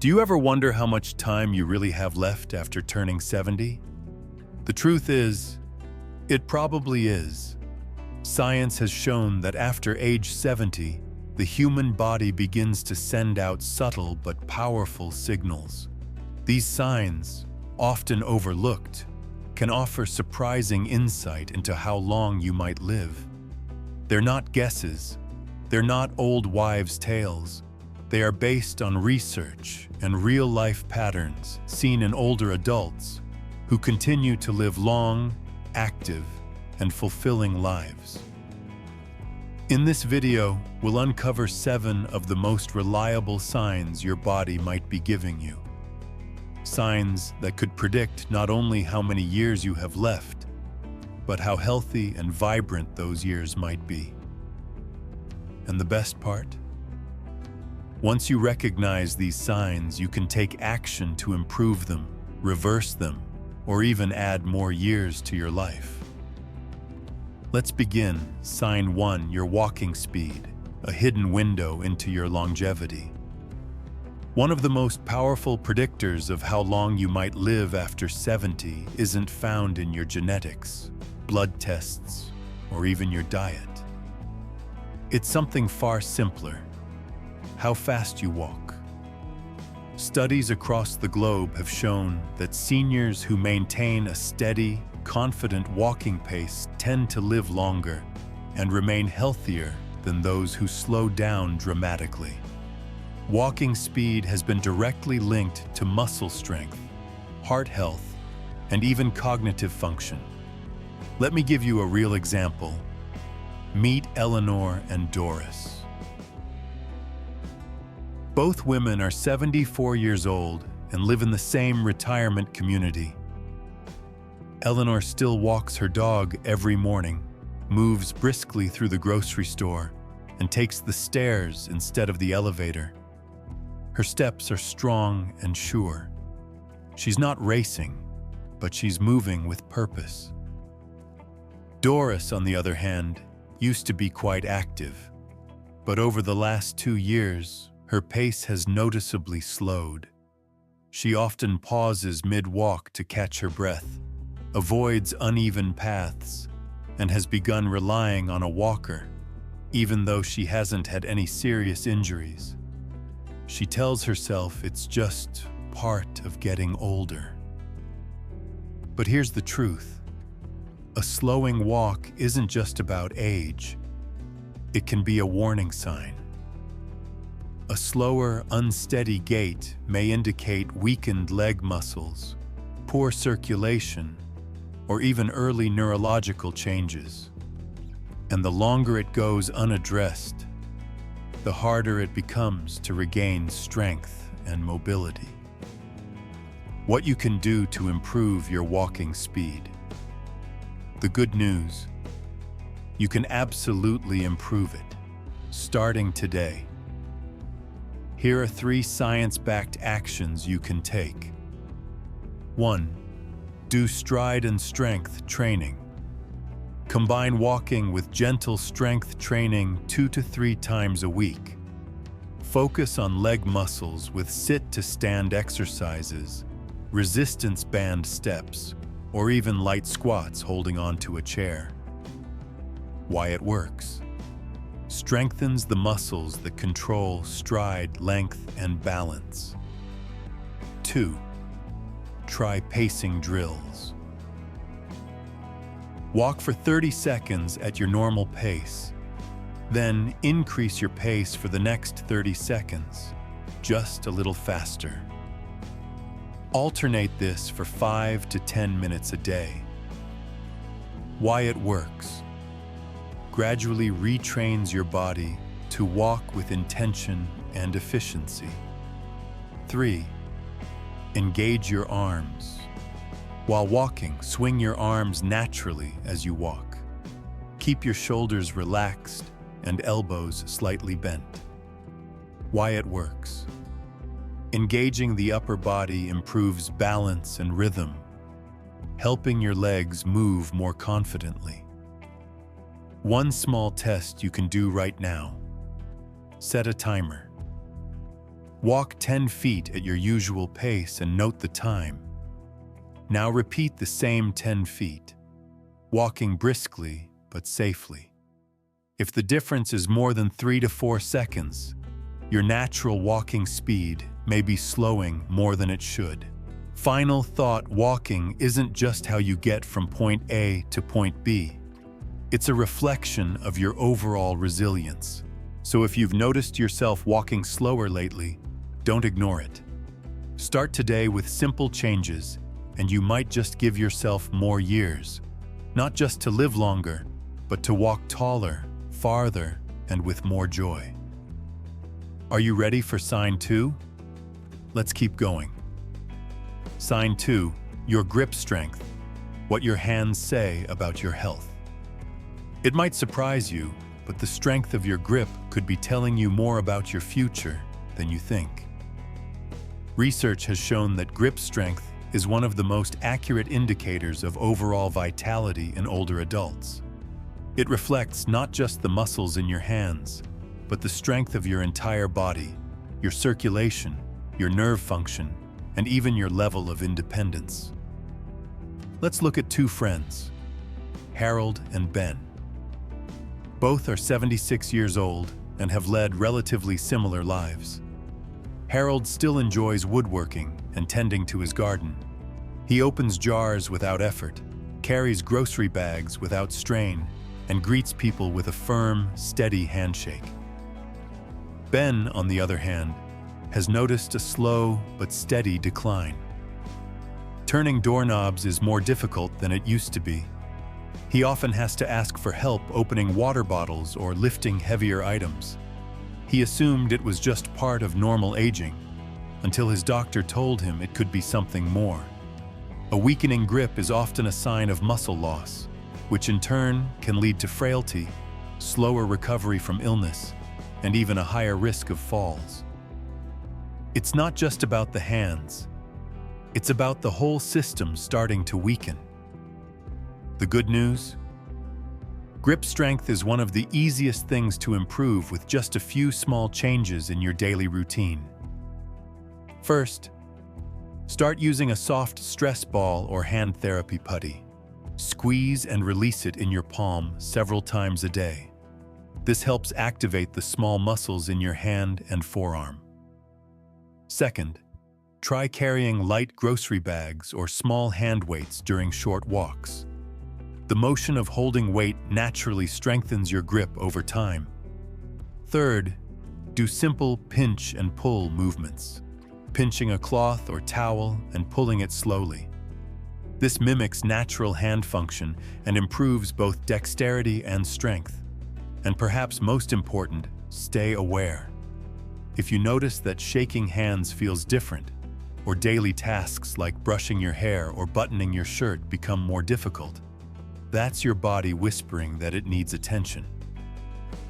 Do you ever wonder how much time you really have left after turning 70? The truth is, it probably is. Science has shown that after age 70, the human body begins to send out subtle but powerful signals. These signs, often overlooked, can offer surprising insight into how long you might live. They're not guesses. They're not old wives' tales. They are based on research and real-life patterns seen in older adults who continue to live long, active, and fulfilling lives. In this video, we'll uncover 7 of the most reliable signs your body might be giving you. Signs that could predict not only how many years you have left, but how healthy and vibrant those years might be. And the best part? Once you recognize these signs, you can take action to improve them, reverse them, or even add more years to your life. Let's begin. Sign 1, your walking speed, a hidden window into your longevity. One of the most powerful predictors of how long you might live after 70 isn't found in your genetics, blood tests, or even your diet. It's something far simpler: how fast you walk. Studies across the globe have shown that seniors who maintain a steady, confident walking pace tend to live longer and remain healthier than those who slow down dramatically. Walking speed has been directly linked to muscle strength, heart health, and even cognitive function. Let me give you a real example. Meet Eleanor and Doris. Both women are 74 years old and live in the same retirement community. Eleanor still walks her dog every morning, moves briskly through the grocery store, and takes the stairs instead of the elevator. Her steps are strong and sure. She's not racing, but she's moving with purpose. Doris, on the other hand, used to be quite active, but over the last 2 years, her pace has noticeably slowed. She often pauses mid-walk to catch her breath, avoids uneven paths, and has begun relying on a walker, even though she hasn't had any serious injuries. She tells herself it's just part of getting older. But here's the truth. A slowing walk isn't just about age. It can be a warning sign. A slower, unsteady gait may indicate weakened leg muscles, poor circulation, or even early neurological changes. And the longer it goes unaddressed, the harder it becomes to regain strength and mobility. What you can do to improve your walking speed. The good news: you can absolutely improve it, starting today. Here are 3 science-backed actions you can take. 1. Do stride and strength training. Combine walking with gentle strength training 2 to 3 times a week. Focus on leg muscles with sit-to-stand exercises, resistance band steps, or even light squats holding onto a chair. Why it works. Strengthens the muscles that control stride, length, and balance. 2. Try pacing drills. Walk for 30 seconds at your normal pace. Then increase your pace for the next 30 seconds, just a little faster. Alternate this for 5 to 10 minutes a day. Why it works. Gradually retrains your body to walk with intention and efficiency. 3. Engage your arms. While walking, swing your arms naturally as you walk. Keep your shoulders relaxed and elbows slightly bent. Why it works. Engaging the upper body improves balance and rhythm, helping your legs move more confidently. One small test you can do right now. Set a timer. Walk 10 feet at your usual pace and note the time. Now repeat the same 10 feet, walking briskly but safely. If the difference is more than 3 to 4 seconds, your natural walking speed may be slowing more than it should. Final thought: walking isn't just how you get from point A to point B. It's a reflection of your overall resilience. So if you've noticed yourself walking slower lately, don't ignore it. Start today with simple changes, and you might just give yourself more years. Not just to live longer, but to walk taller, farther, and with more joy. Are you ready for sign 2? Let's keep going. Sign 2, your grip strength. What your hands say about your health. It might surprise you, but the strength of your grip could be telling you more about your future than you think. Research has shown that grip strength is one of the most accurate indicators of overall vitality in older adults. It reflects not just the muscles in your hands, but the strength of your entire body, your circulation, your nerve function, and even your level of independence. Let's look at two friends, Harold and Ben. Both are 76 years old and have led relatively similar lives. Harold still enjoys woodworking and tending to his garden. He opens jars without effort, carries grocery bags without strain, and greets people with a firm, steady handshake. Ben, on the other hand, has noticed a slow but steady decline. Turning doorknobs is more difficult than it used to be. He often has to ask for help opening water bottles or lifting heavier items. He assumed it was just part of normal aging, until his doctor told him it could be something more. A weakening grip is often a sign of muscle loss, which in turn can lead to frailty, slower recovery from illness, and even a higher risk of falls. It's not just about the hands. It's about the whole system starting to weaken. The good news? Grip strength is one of the easiest things to improve with just a few small changes in your daily routine. First, start using a soft stress ball or hand therapy putty. Squeeze and release it in your palm several times a day. This helps activate the small muscles in your hand and forearm. Second, try carrying light grocery bags or small hand weights during short walks. The motion of holding weight naturally strengthens your grip over time. Third, do simple pinch and pull movements, pinching a cloth or towel and pulling it slowly. This mimics natural hand function and improves both dexterity and strength. And perhaps most important, stay aware. If you notice that shaking hands feels different, or daily tasks like brushing your hair or buttoning your shirt become more difficult, that's your body whispering that it needs attention.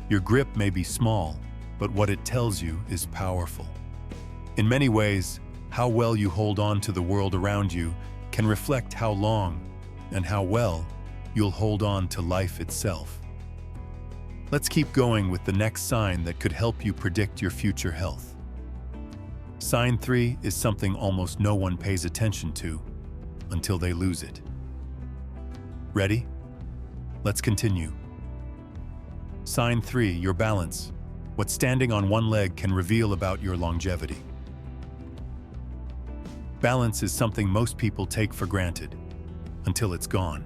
Your grip may be small, but what it tells you is powerful. In many ways, how well you hold on to the world around you can reflect how long and how well you'll hold on to life itself. Let's keep going with the next sign that could help you predict your future health. Sign 3 is something almost no one pays attention to until they lose it. Ready? Let's continue. Sign 3, your balance. What standing on one leg can reveal about your longevity. Balance is something most people take for granted until it's gone.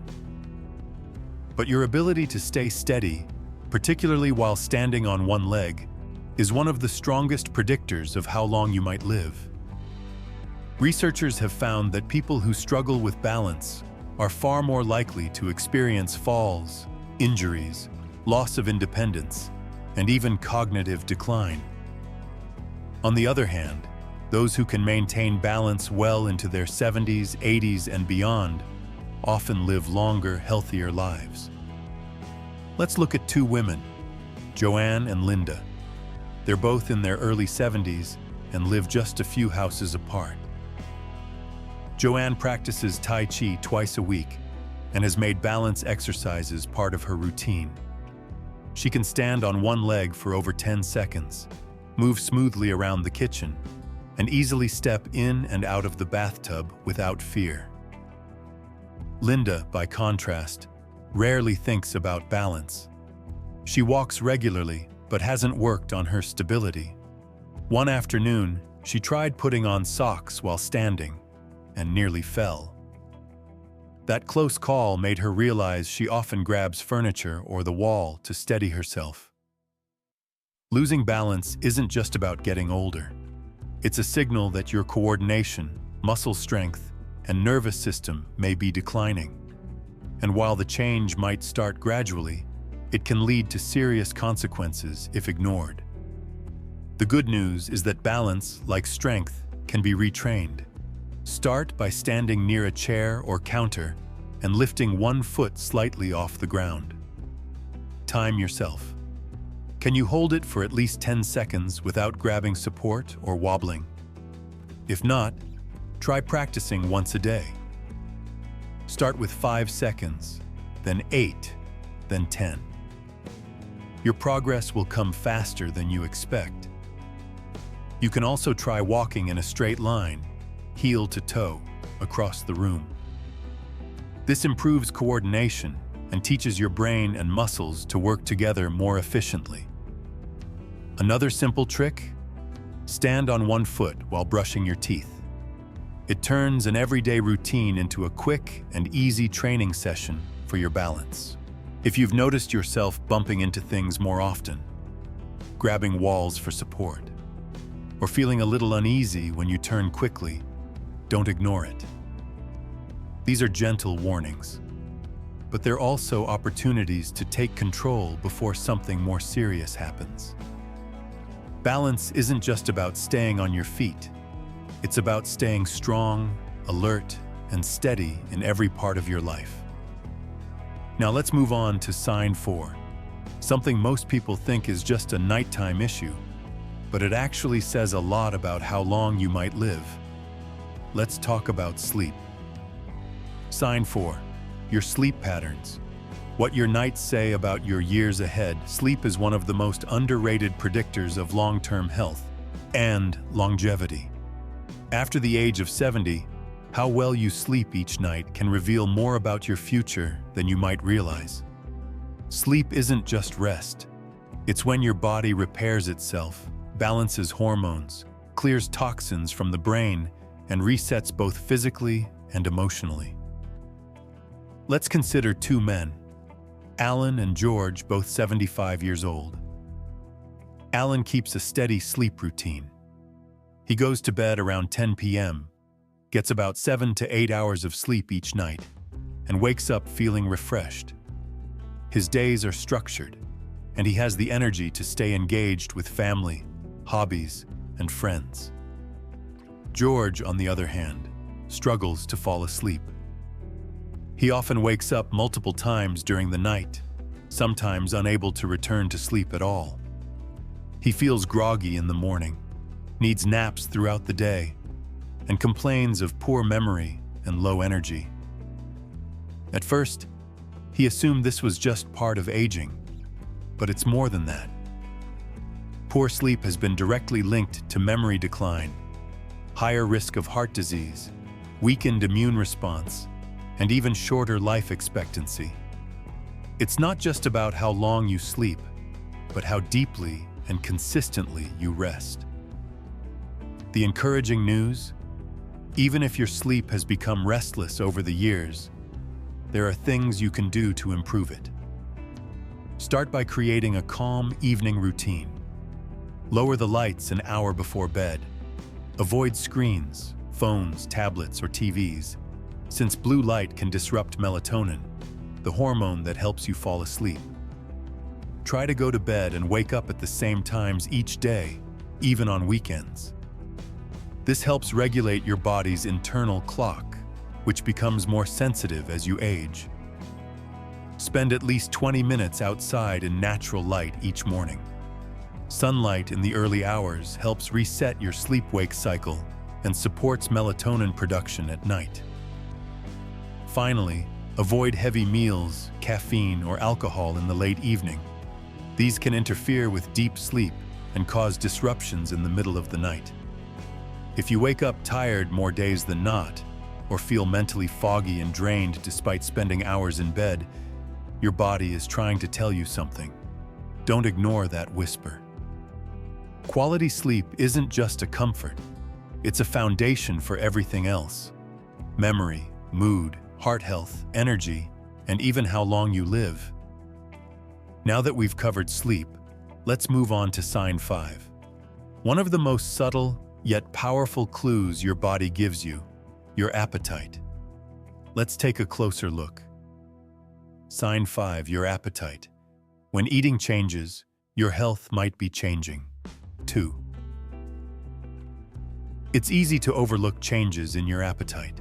But your ability to stay steady, particularly while standing on one leg, is one of the strongest predictors of how long you might live. Researchers have found that people who struggle with balance are far more likely to experience falls, injuries, loss of independence, and even cognitive decline. On the other hand, those who can maintain balance well into their 70s, 80s, and beyond often live longer, healthier lives. Let's look at two women, Joanne and Linda. They're both in their early 70s and live just a few houses apart. Joanne practices Tai Chi twice a week and has made balance exercises part of her routine. She can stand on one leg for over 10 seconds, move smoothly around the kitchen, and easily step in and out of the bathtub without fear. Linda, by contrast, rarely thinks about balance. She walks regularly, but hasn't worked on her stability. One afternoon, she tried putting on socks while standing and nearly fell. That close call made her realize she often grabs furniture or the wall to steady herself. Losing balance isn't just about getting older. It's a signal that your coordination, muscle strength, and nervous system may be declining. And while the change might start gradually, it can lead to serious consequences if ignored. The good news is that balance, like strength, can be retrained. Start by standing near a chair or counter and lifting one foot slightly off the ground. Time yourself. Can you hold it for at least 10 seconds without grabbing support or wobbling? If not, try practicing once a day. Start with 5 seconds, then 8, then 10. Your progress will come faster than you expect. You can also try walking in a straight line, heel to toe, across the room. This improves coordination and teaches your brain and muscles to work together more efficiently. Another simple trick: stand on one foot while brushing your teeth. It turns an everyday routine into a quick and easy training session for your balance. If you've noticed yourself bumping into things more often, grabbing walls for support, or feeling a little uneasy when you turn quickly, don't ignore it. These are gentle warnings, but they're also opportunities to take control before something more serious happens. Balance isn't just about staying on your feet. It's about staying strong, alert, and steady in every part of your life. Now let's move on to sign 4, something most people think is just a nighttime issue, but it actually says a lot about how long you might live. Let's talk about sleep. Sign 4, your sleep patterns. What your nights say about your years ahead. Sleep is one of the most underrated predictors of long-term health and longevity. After the age of 70, how well you sleep each night can reveal more about your future than you might realize. Sleep isn't just rest. It's when your body repairs itself, balances hormones, clears toxins from the brain, and resets both physically and emotionally. Let's consider 2 men, Alan and George, both 75 years old. Alan keeps a steady sleep routine. He goes to bed around 10 p.m., gets about 7 to 8 hours of sleep each night, and wakes up feeling refreshed. His days are structured, and he has the energy to stay engaged with family, hobbies, and friends. George, on the other hand, struggles to fall asleep. He often wakes up multiple times during the night, sometimes unable to return to sleep at all. He feels groggy in the morning, needs naps throughout the day, and complains of poor memory and low energy. At first, he assumed this was just part of aging, but it's more than that. Poor sleep has been directly linked to memory decline, higher risk of heart disease, weakened immune response, and even shorter life expectancy. It's not just about how long you sleep, but how deeply and consistently you rest. The encouraging news: even if your sleep has become restless over the years, there are things you can do to improve it. Start by creating a calm evening routine. Lower the lights an hour before bed. Avoid screens, phones, tablets, or TVs, since blue light can disrupt melatonin, the hormone that helps you fall asleep. Try to go to bed and wake up at the same times each day, even on weekends. This helps regulate your body's internal clock, which becomes more sensitive as you age. Spend at least 20 minutes outside in natural light each morning. Sunlight in the early hours helps reset your sleep-wake cycle and supports melatonin production at night. Finally, avoid heavy meals, caffeine, or alcohol in the late evening. These can interfere with deep sleep and cause disruptions in the middle of the night. If you wake up tired more days than not, or feel mentally foggy and drained despite spending hours in bed, your body is trying to tell you something. Don't ignore that whisper. Quality sleep isn't just a comfort. It's a foundation for everything else. Memory, mood, heart health, energy, and even how long you live. Now that we've covered sleep, let's move on to sign 5. One of the most subtle yet powerful clues your body gives you, your appetite. Let's take a closer look. Sign 5, your appetite. When eating changes, your health might be changing, too. It's easy to overlook changes in your appetite.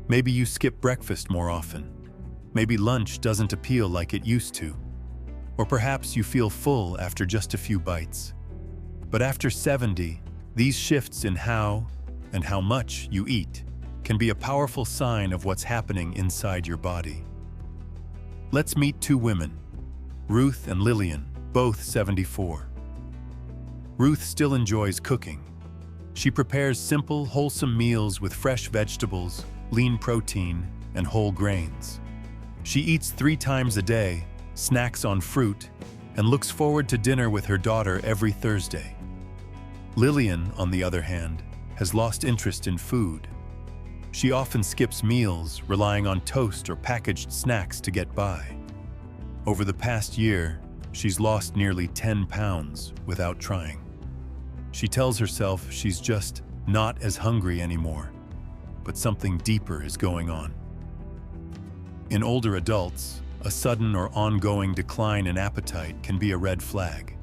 Maybe you skip breakfast more often. Maybe lunch doesn't appeal like it used to. Or perhaps you feel full after just a few bites. But after 70, these shifts in how and how much you eat can be a powerful sign of what's happening inside your body. Let's meet two women, Ruth and Lillian, both 74. Ruth still enjoys cooking. She prepares simple, wholesome meals with fresh vegetables, lean protein, and whole grains. She eats 3 times a day, snacks on fruit, and looks forward to dinner with her daughter every Thursday. Lillian, on the other hand, has lost interest in food. She often skips meals, relying on toast or packaged snacks to get by. Over the past year, she's lost nearly 10 pounds without trying. She tells herself she's just not as hungry anymore, but something deeper is going on. In older adults, a sudden or ongoing decline in appetite can be a red flag.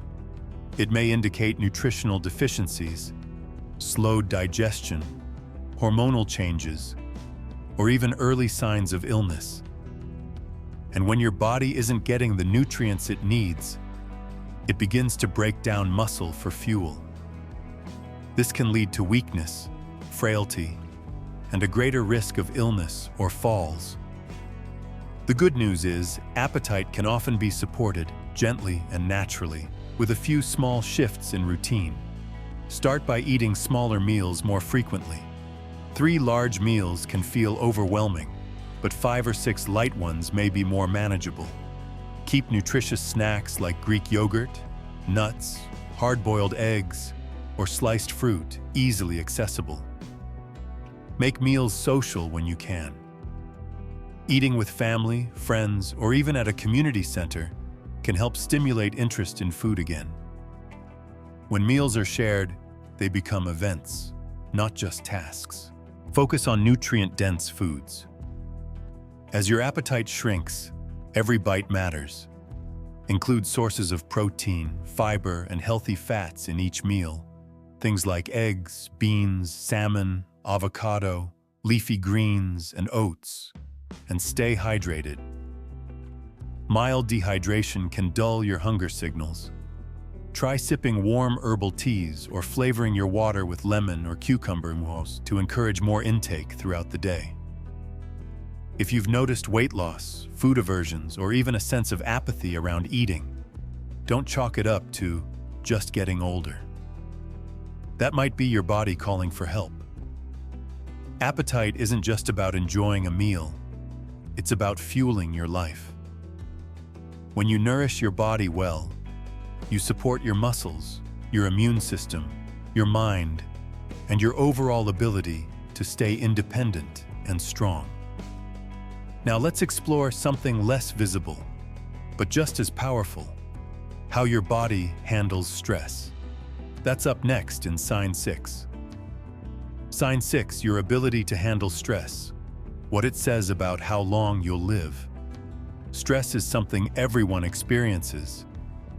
It may indicate nutritional deficiencies, slowed digestion, hormonal changes, or even early signs of illness. And when your body isn't getting the nutrients it needs, it begins to break down muscle for fuel. This can lead to weakness, frailty, and a greater risk of illness or falls. The good news is, appetite can often be supported gently and naturally with a few small shifts in routine. Start by eating smaller meals more frequently. 3 large meals can feel overwhelming, but 5 or 6 light ones may be more manageable. Keep nutritious snacks like Greek yogurt, nuts, hard-boiled eggs, or sliced fruit easily accessible. Make meals social when you can. Eating with family, friends, or even at a community center can help stimulate interest in food again. When meals are shared, they become events, not just tasks. Focus on nutrient-dense foods. As your appetite shrinks, every bite matters. Include sources of protein, fiber, and healthy fats in each meal. Things like eggs, beans, salmon, avocado, leafy greens, and oats. And stay hydrated. Mild dehydration can dull your hunger signals. Try sipping warm herbal teas or flavoring your water with lemon or cucumber juice to encourage more intake throughout the day. If you've noticed weight loss, food aversions, or even a sense of apathy around eating, don't chalk it up to just getting older. That might be your body calling for help. Appetite isn't just about enjoying a meal. It's about fueling your life. When you nourish your body well, you support your muscles, your immune system, your mind, and your overall ability to stay independent and strong. Now let's explore something less visible, but just as powerful: how your body handles stress. That's up next in Sign 6. Sign 6, your ability to handle stress. What it says about how long you'll live. Stress is something everyone experiences,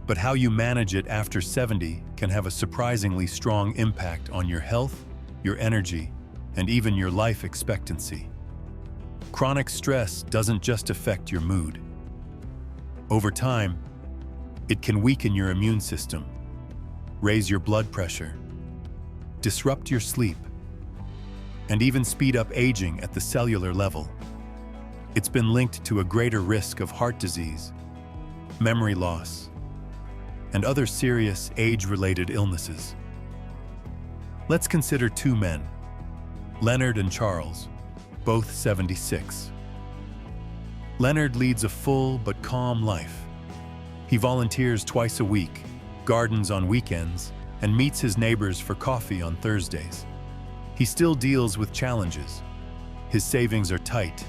but how you manage it after 70 can have a surprisingly strong impact on your health, your energy, and even your life expectancy. Chronic stress doesn't just affect your mood. Over time, it can weaken your immune system, raise your blood pressure, disrupt your sleep, and even speed up aging at the cellular level. It's been linked to a greater risk of heart disease, memory loss, and other serious age-related illnesses. Let's consider two men, Leonard and Charles, both 76. Leonard leads a full but calm life. He volunteers twice a week, gardens on weekends, and meets his neighbors for coffee on Thursdays. He still deals with challenges. His savings are tight,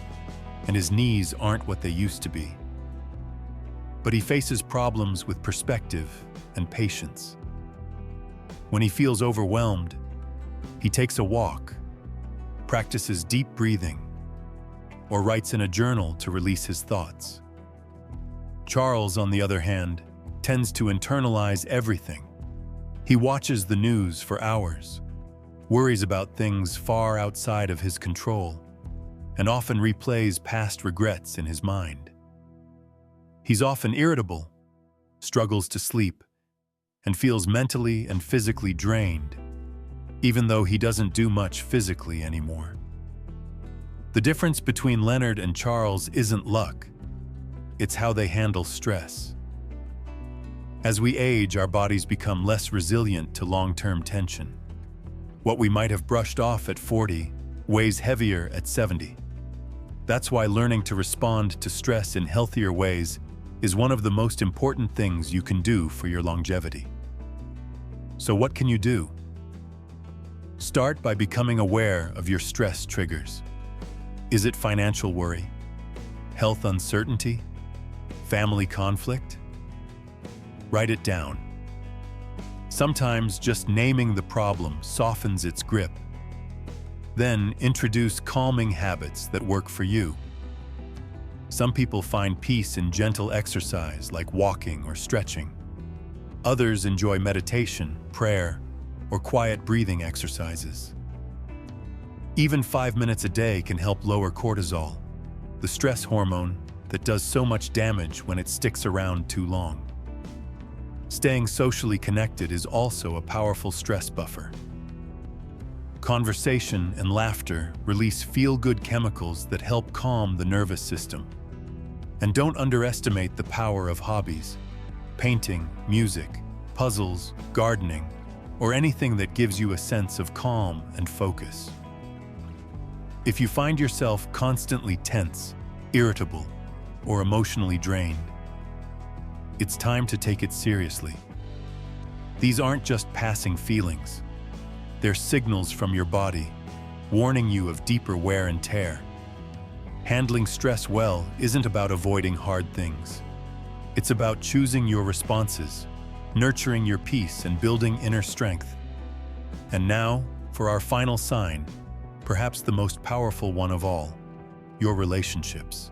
and his knees aren't what they used to be. But he faces problems with perspective and patience. When he feels overwhelmed, he takes a walk, practices deep breathing, or writes in a journal to release his thoughts. Charles, on the other hand, tends to internalize everything. He watches the news for hours, worries about things far outside of his control, and often replays past regrets in his mind. He's often irritable, struggles to sleep, and feels mentally and physically drained, even though he doesn't do much physically anymore. The difference between Leonard and Charles isn't luck, it's how they handle stress. As we age, our bodies become less resilient to long-term tension. What we might have brushed off at 40 weighs heavier at 70. That's why learning to respond to stress in healthier ways is one of the most important things you can do for your longevity. So what can you do? Start by becoming aware of your stress triggers. Is it financial worry? Health uncertainty? Family conflict? Write it down. Sometimes just naming the problem softens its grip. Then introduce calming habits that work for you. Some people find peace in gentle exercise like walking or stretching. Others enjoy meditation, prayer, or quiet breathing exercises. Even 5 minutes a day can help lower cortisol, the stress hormone that does so much damage when it sticks around too long. Staying socially connected is also a powerful stress buffer. Conversation and laughter release feel-good chemicals that help calm the nervous system. And don't underestimate the power of hobbies. Painting, music, puzzles, gardening, or anything that gives you a sense of calm and focus. If you find yourself constantly tense, irritable, or emotionally drained, it's time to take it seriously. These aren't just passing feelings. They're signals from your body, warning you of deeper wear and tear. Handling stress well isn't about avoiding hard things. It's about choosing your responses, nurturing your peace, and building inner strength. And now, for our final sign, perhaps the most powerful one of all, your relationships.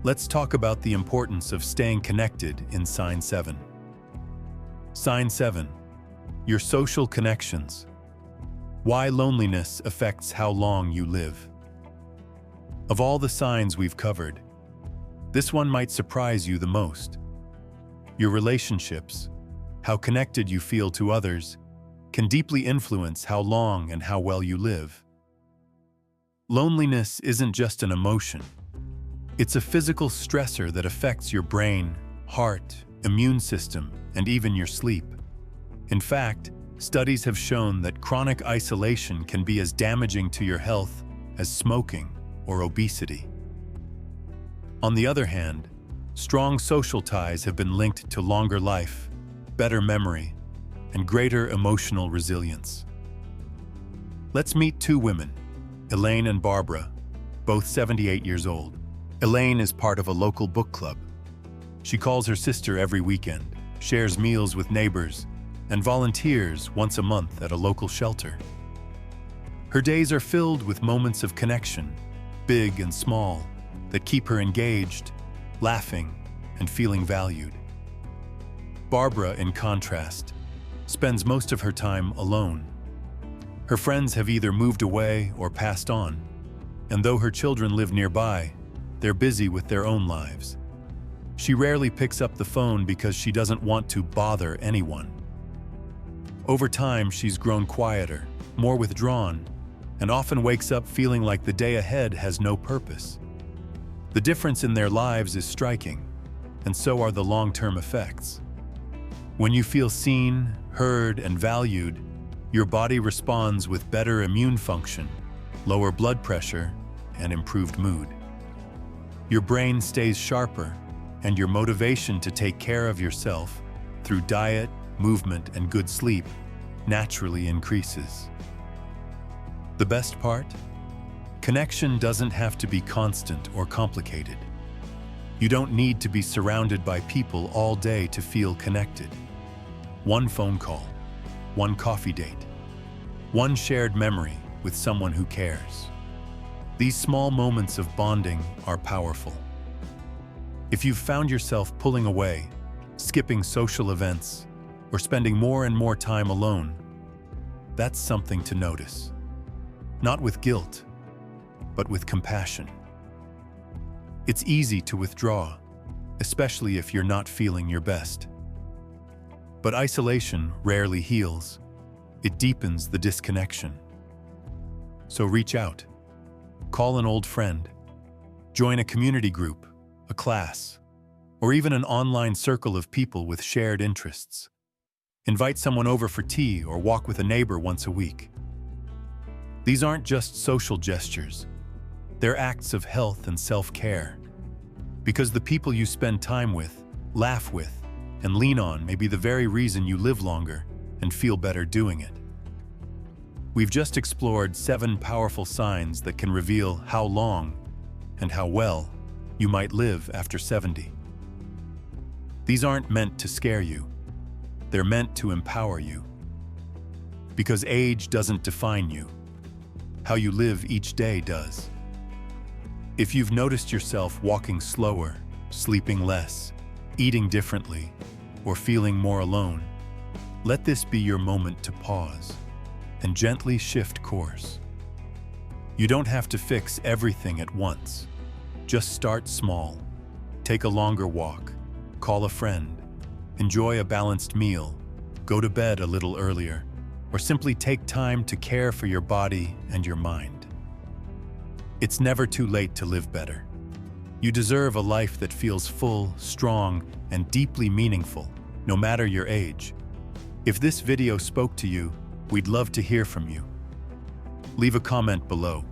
Let's talk about the importance of staying connected in Sign 7. Sign 7, your social connections. Why loneliness affects how long you live. Of all the signs we've covered, this one might surprise you the most. Your relationships, how connected you feel to others, can deeply influence how long and how well you live. Loneliness isn't just an emotion. It's a physical stressor that affects your brain, heart, immune system, and even your sleep. In fact, studies have shown that chronic isolation can be as damaging to your health as smoking or obesity. On the other hand, strong social ties have been linked to longer life, better memory, and greater emotional resilience. Let's meet two women, Elaine and Barbara, both 78 years old. Elaine is part of a local book club. She calls her sister every weekend, shares meals with neighbors, and volunteers once a month at a local shelter. Her days are filled with moments of connection, big and small, that keep her engaged, laughing, and feeling valued. Barbara, in contrast, spends most of her time alone. Her friends have either moved away or passed on, and though her children live nearby, they're busy with their own lives. She rarely picks up the phone because she doesn't want to bother anyone. Over time, she's grown quieter, more withdrawn, and often wakes up feeling like the day ahead has no purpose. The difference in their lives is striking, and so are the long-term effects. When you feel seen, heard, and valued, Your body responds with better immune function, lower blood pressure, and improved mood. Your brain stays sharper, and your motivation to take care of yourself through diet, movement, and good sleep naturally increases. The best part? Connection doesn't have to be constant or complicated. You don't need to be surrounded by people all day to feel connected. One phone call, one coffee date, one shared memory with someone who cares. These small moments of bonding are powerful. If you've found yourself pulling away, skipping social events, or spending more and more time alone, that's something to notice. Not with guilt, but with compassion. It's easy to withdraw, especially if you're not feeling your best. But isolation rarely heals. It deepens the disconnection. So reach out. Call an old friend. Join a community group, a class, or even an online circle of people with shared interests. Invite someone over for tea or walk with a neighbor once a week. These aren't just social gestures. They're acts of health and self-care. Because the people you spend time with, laugh with, and lean on may be the very reason you live longer and feel better doing it. We've just explored 7 powerful signs that can reveal how long and how well you might live after 70. These aren't meant to scare you. They're meant to empower you. Because age doesn't define you. How you live each day does. If you've noticed yourself walking slower, sleeping less, eating differently, or feeling more alone, let this be your moment to pause and gently shift course. You don't have to fix everything at once. Just start small. Take a longer walk, call a friend, enjoy a balanced meal, go to bed a little earlier, or simply take time to care for your body and your mind. It's never too late to live better. You deserve a life that feels full, strong, and deeply meaningful, no matter your age. If this video spoke to you, we'd love to hear from you. Leave a comment below.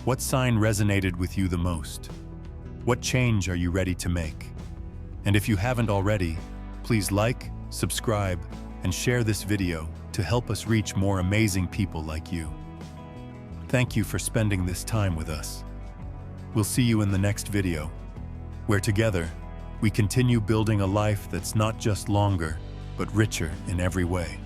What sign resonated with you the most? What change are you ready to make? And if you haven't already, please like, subscribe, and share this video to help us reach more amazing people like you. Thank you for spending this time with us. We'll see you in the next video, where together we continue building a life that's not just longer, but richer in every way.